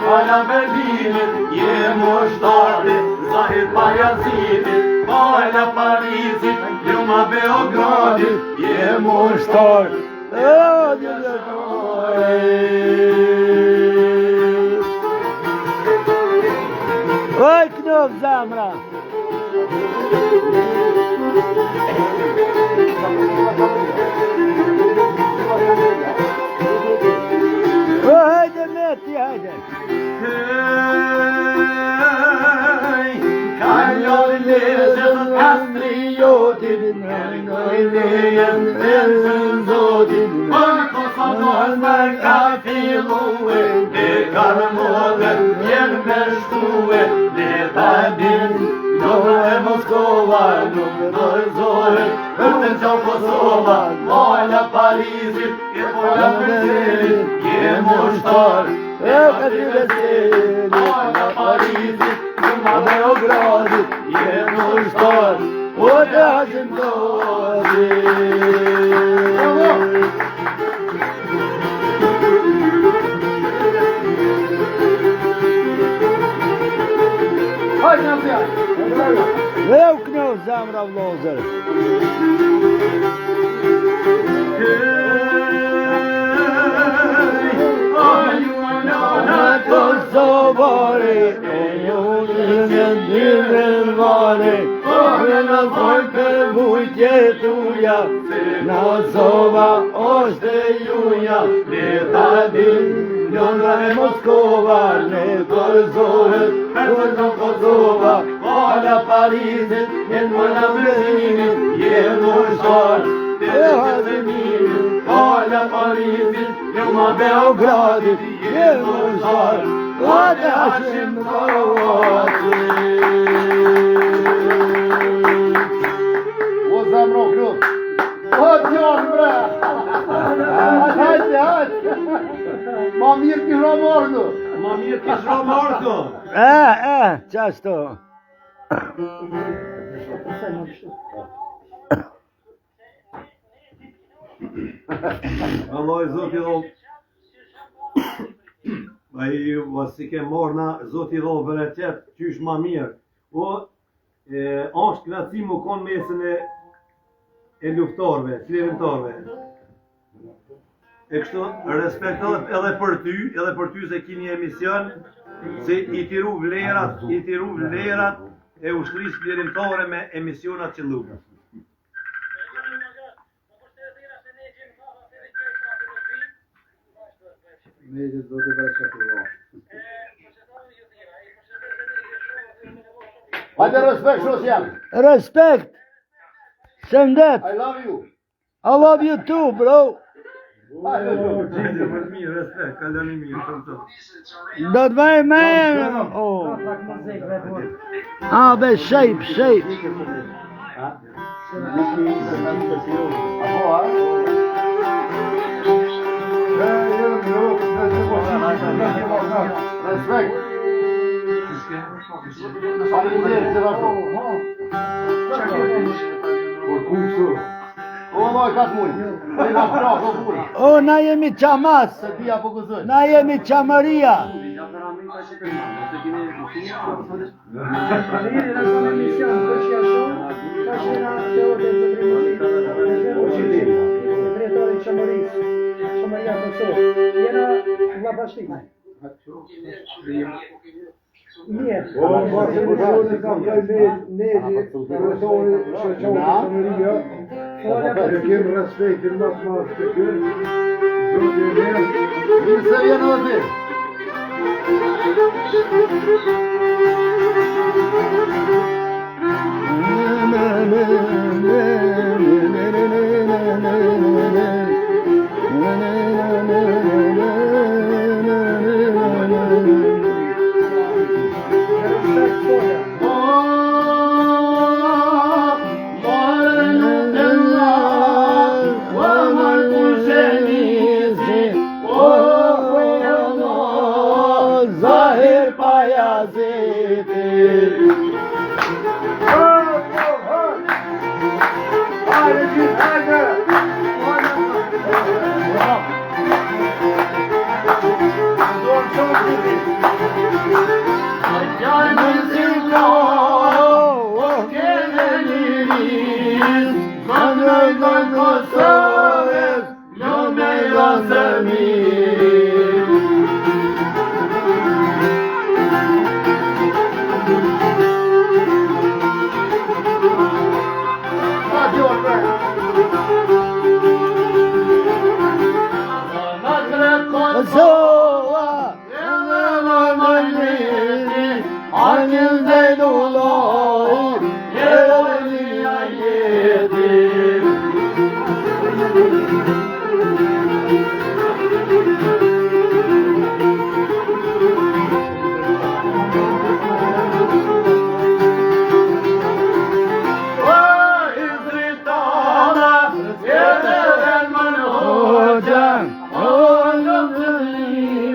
Hala Berlinit, je mushtarti, Zahir Pajazit, hala Parisit, Ljuma Beogradit, je mushtarti. Oj, knop zamra! Hajde Meti, hajde! Kalorlesen patriotin, Kalorlesen zotin, Markosan Osman Kafilue, Det karmoden hjälmestue, Det din, Norra Moskova, Norra Zoret, Öten Kosova, Hala Parisit, Hala Berlinit, je mushtar, Hala Parisit, Ljuma Beogradit, je mushtar, och det har sin Evo knop zamra vlozer! Kosovare, ingen dyrvare, Ena folket vujtje tuja, Nazova ošte juja, Leta din, Ljona je Moskova, Leto zovet, Öten Kosova, Hala Parisit, Hala Berlinit, je mushtar, Hala Parisit, Ljuma Beogradit, je mushtar, och det har sin Och zamra knop! Och tjorbre! Hajde! Ma mirë ki shromardo! Ma mirë ki shromardo! Qasto! Allah i Zoti dholl. Ai si ke morna Zoti dholl për e qep qysh ma mirë. O është knatësi më konë mesën e luftarve, çlirimtarve. E kështu respekt edhe për ty se kini emision se i tiru vlerat e ushtrisë çlirimtare me emisionat që lutem. Medit do të vëshë këtu. Hajde respekt social. Respekt! Shëndet! I love you. I love you too, bro! Gjendje më mirë, respekt, kaloni mirë, të. Do të vaj me... be shape. Respekt. Faleminderit se vazhdo. Por kumso. O moj kat muj. O, na jemi qamas! Se bia po gëzoj. Na jemi qamëria!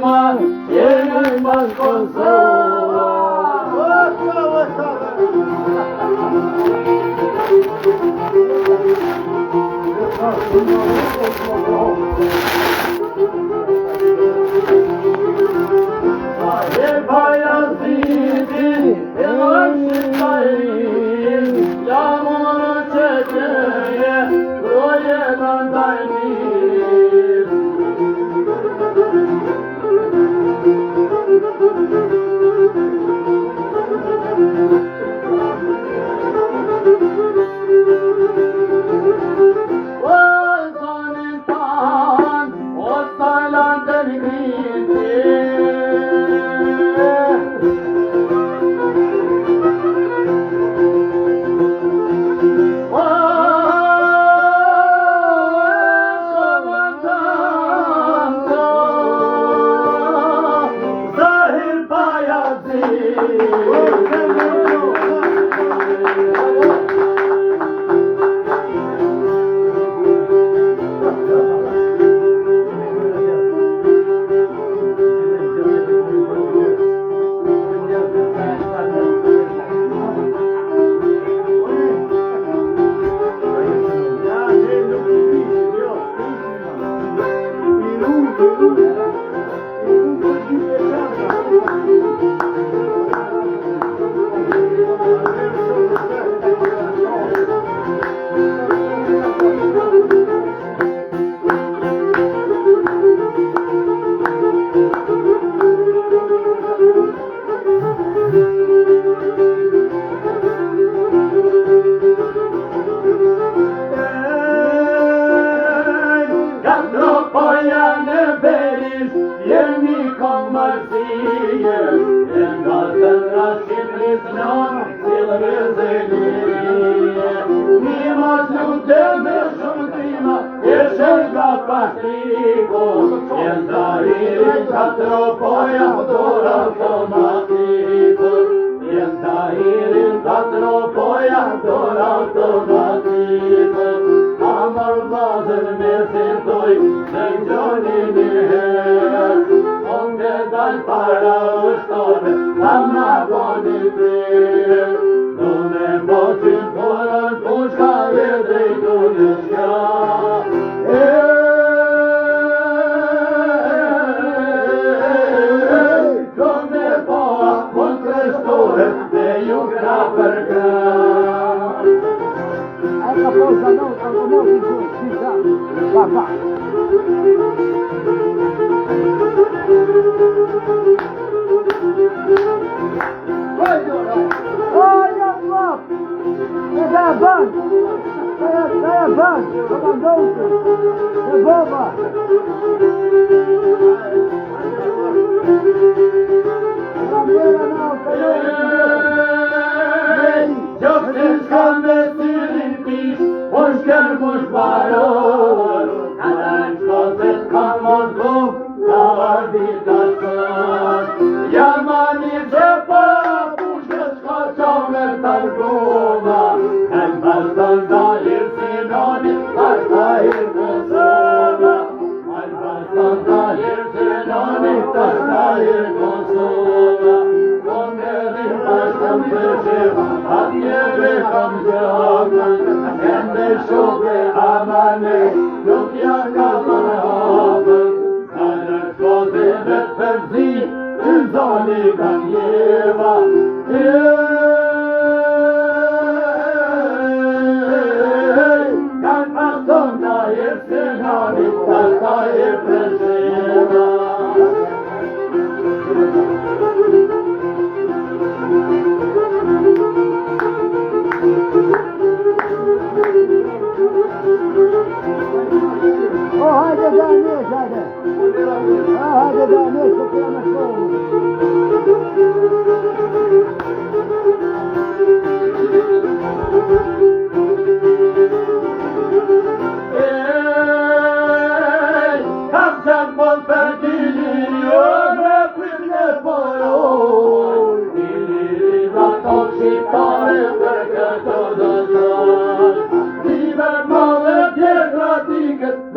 Roma, jemi mas Kosova.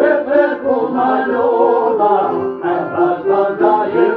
Vetë ku ma lova, e pas të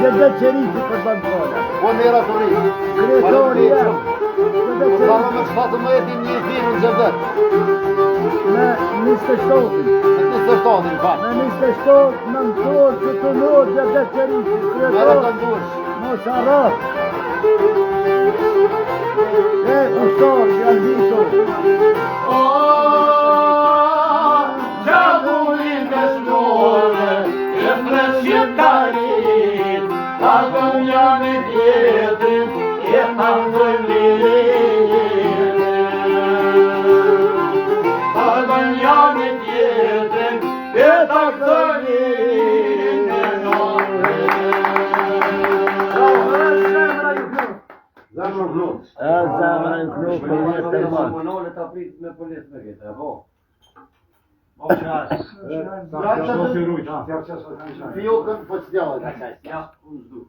Gjëdet qerifi për bankona. Po mera të ri. Kretori jam. Sa më me shpatë më jetin një zinë në gjëdet. Me 27-in. Me 27-in, fa. Me 27, në nëtorë që të nërë gjëdet qerifi. Mera të Kretori. ndursh. Mos arrat. E ustor, gjallito. Gjabullin të shtore, e freshjetarin, pagën janë i tjetrin, e tangën lirin. Pagën janë i tjetrin, e tangën lirin. Zemra vlot. E zemra në knop për jetë të manë. Komunale ta prit me policë me këtë, apo? Fijokën po që djallë. Ja, unë zdu.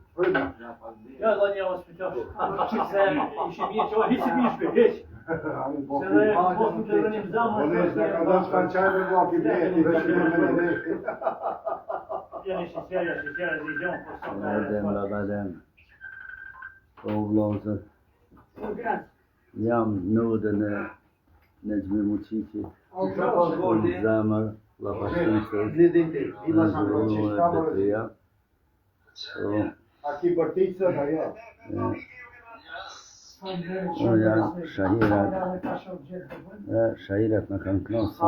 Ja, dhe një hospital. Se ishim një që hiç i bishme, hiç. Se dhe postë të rënim zamën. Janë shqeqerja, region, Badem, la badem. O vlozër. Jam nodën e në gjmi muqiqi. Në zemër, la pashkisër. Në zhvullu e betria. Aki bërticën, ajo. Unë jam shahirat. Shahirat në kanë knonë sa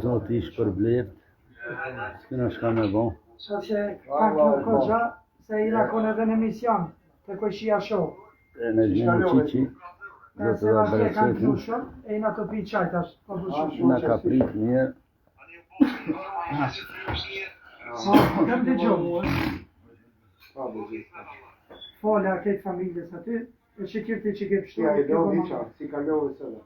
Zot ish për blet. S'kina shka me bon. Sa që pak nuk koqa, se i lakon edhe në emision, të kojshia show. E në gjmi muqiqi. E se va që kanë klushon, e i në të pi qajtash. Në ka prit mirë. Këm të gjumë. Folja këtë familjes aty, e që kërti që ke pështu. Ja, i do diqa, si ka lojë sëllë.